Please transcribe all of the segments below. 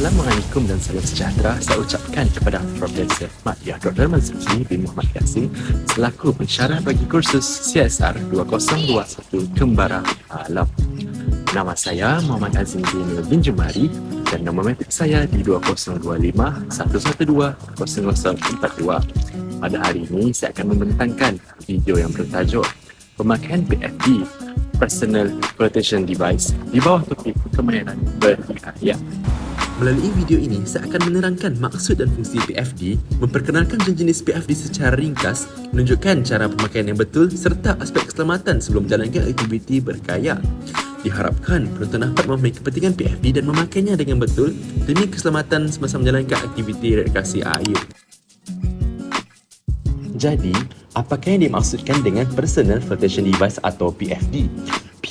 Assalamualaikum dan salam sejahtera saya ucapkan kepada Profesor Madya Dr. Mazzuki bin Muhammad Yasin selaku pensyarah bagi kursus CSR 2021 Kembara Alam. Nama saya Muhammad Azim bin Jumari dan nombor metrik saya di 2025 112 0042. Pada hari ini saya akan membentangkan video yang bertajuk pemakaian PFD Personal Protection Device di bawah topik kemahiran berhayat. Melalui video ini, saya akan menerangkan maksud dan fungsi PFD, memperkenalkan jenis PFD secara ringkas, menunjukkan cara pemakaian yang betul serta aspek keselamatan sebelum menjalankan aktiviti berkayak. Diharapkan penonton dapat memahami kepentingan PFD dan memakainya dengan betul demi keselamatan semasa menjalankan aktiviti rekreasi air. Jadi, apakah yang dimaksudkan dengan Personal Protection Device atau PFD?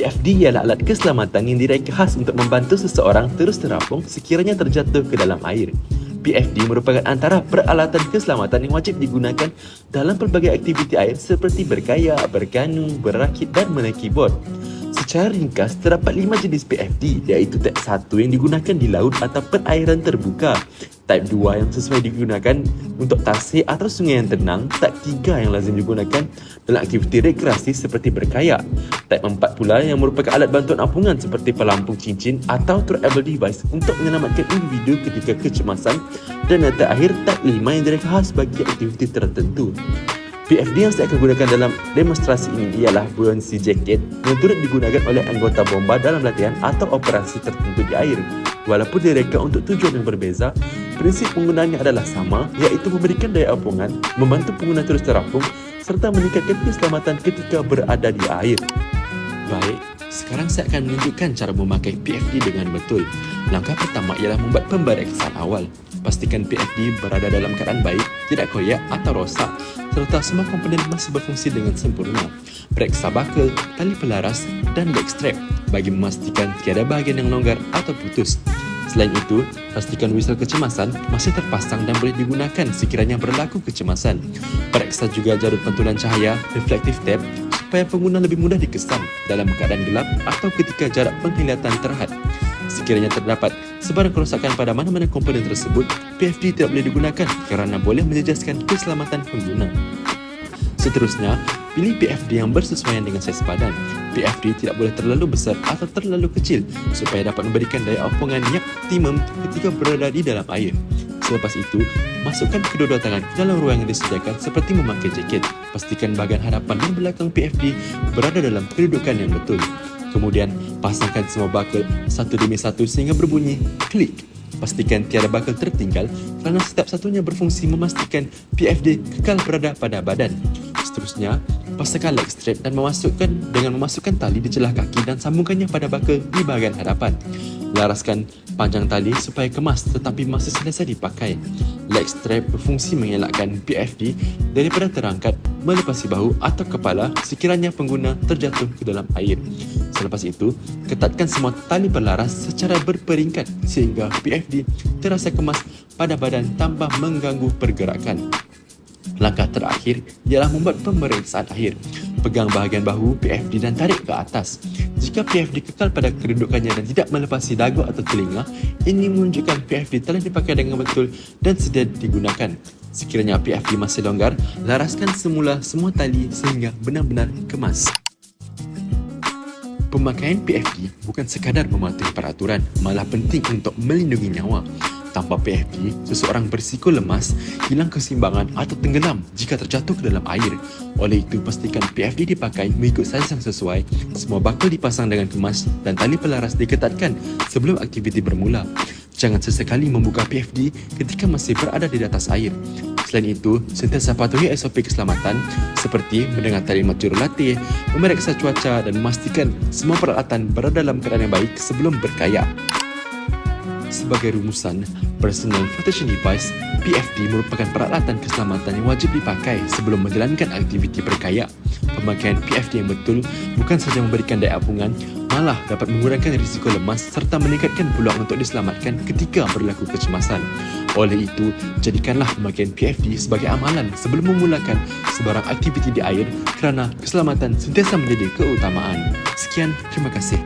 PFD ialah alat keselamatan yang direka khas untuk membantu seseorang terus terapung sekiranya terjatuh ke dalam air. PFD merupakan antara peralatan keselamatan yang wajib digunakan dalam pelbagai aktiviti air seperti berkayak, berkanu, berakit dan menaiki bot. Secara ringkas, terdapat 5 jenis PFD iaitu Type 1 yang digunakan di laut atau perairan terbuka, Type 2 yang sesuai digunakan untuk tasik atau sungai yang tenang, Type 3 yang lazim digunakan dalam aktiviti rekreasi seperti berkayak, Type 4 pula yang merupakan alat bantuan ampungan seperti pelampung cincin atau throttleable device untuk menyelamatkan individu ketika kecemasan, dan yang terakhir Type 5 yang direka khas bagi aktiviti tertentu. PFD yang saya akan gunakan dalam demonstrasi ini ialah buoyancy jacket yang turut digunakan oleh anggota bomba dalam latihan atau operasi tertentu di air. Walaupun direka untuk tujuan yang berbeza, prinsip penggunaannya adalah sama, iaitu memberikan daya ampungan, membantu pengguna terus terapung serta meningkatkan keselamatan ketika berada di air. Baik, sekarang saya akan menunjukkan cara memakai PFD dengan betul. Langkah pertama ialah membuat pemeriksaan awal. Pastikan PFD berada dalam keadaan baik, tidak koyak atau rosak serta semua komponen masih berfungsi dengan sempurna. Periksa buckle, tali pelaras dan leg strap bagi memastikan tiada bahagian yang longgar atau putus. Selain itu, pastikan whistle kecemasan masih terpasang dan boleh digunakan sekiranya berlaku kecemasan. Periksa juga jarum pantulan cahaya, reflective tape supaya pengguna lebih mudah dikesan dalam keadaan gelap atau ketika jarak penglihatan terhad. Sekiranya terdapat sebarang kerosakan pada mana-mana komponen tersebut, PFD tidak boleh digunakan kerana boleh menjejaskan keselamatan pengguna. Seterusnya, pilih PFD yang bersesuaian dengan saiz badan. PFD tidak boleh terlalu besar atau terlalu kecil supaya dapat memberikan daya ampungan yang optimum ketika berada di dalam air. Selepas itu, masukkan kedua-dua tangan ke dalam ruang yang disediakan seperti memakai jaket. Pastikan bahagian hadapan dan belakang PFD berada dalam kedudukan yang betul. Kemudian, pasangkan semua buckle satu demi satu sehingga berbunyi klik. Pastikan tiada buckle tertinggal kerana setiap satunya berfungsi memastikan PFD kekal berada pada badan. Seterusnya, pasangkan leg strap dan memasukkan tali di celah kaki dan sambungkannya pada buckle di bahagian hadapan. Laraskan panjang tali supaya kemas tetapi masih selesa dipakai. Leg strap berfungsi mengelakkan PFD daripada terangkat, melepasi bahu atau kepala sekiranya pengguna terjatuh ke dalam air. Selepas itu, ketatkan semua tali pelaras secara berperingkat sehingga PFD terasa kemas pada badan tanpa mengganggu pergerakan. Langkah terakhir ialah membuat pemeriksaan akhir. Pegang bahagian bahu PFD dan tarik ke atas. Jika PFD kekal pada kedudukannya dan tidak melepasi dagu atau telinga, ini menunjukkan PFD telah dipakai dengan betul dan sedia digunakan. Sekiranya PFD masih longgar, laraskan semula semua tali sehingga benar-benar kemas. Pemakaian PFD bukan sekadar mematuhi peraturan, malah penting untuk melindungi nyawa. Tanpa PFD, seseorang berisiko lemas, hilang keseimbangan atau tenggelam jika terjatuh ke dalam air. Oleh itu, pastikan PFD dipakai mengikut saiz yang sesuai, semua buckle dipasang dengan kemas dan tali pelaras diketatkan sebelum aktiviti bermula. Jangan sesekali membuka PFD ketika masih berada di atas air. Selain itu, sentiasa patuhi SOP keselamatan seperti mendengar taklimat jurulatih, memeriksa cuaca dan memastikan semua peralatan berada dalam keadaan yang baik sebelum berkayak. Sebagai rumusan, Personal Protection Device (PFD) merupakan peralatan keselamatan yang wajib dipakai sebelum menjalankan aktiviti berkayak. Pemakaian PFD yang betul bukan sahaja memberikan daya ampungan, malah dapat mengurangkan risiko lemas serta meningkatkan peluang untuk diselamatkan ketika berlaku kecemasan. Oleh itu, jadikanlah pemakaian PFD sebagai amalan sebelum memulakan sebarang aktiviti di air kerana keselamatan sentiasa menjadi keutamaan. Sekian, terima kasih.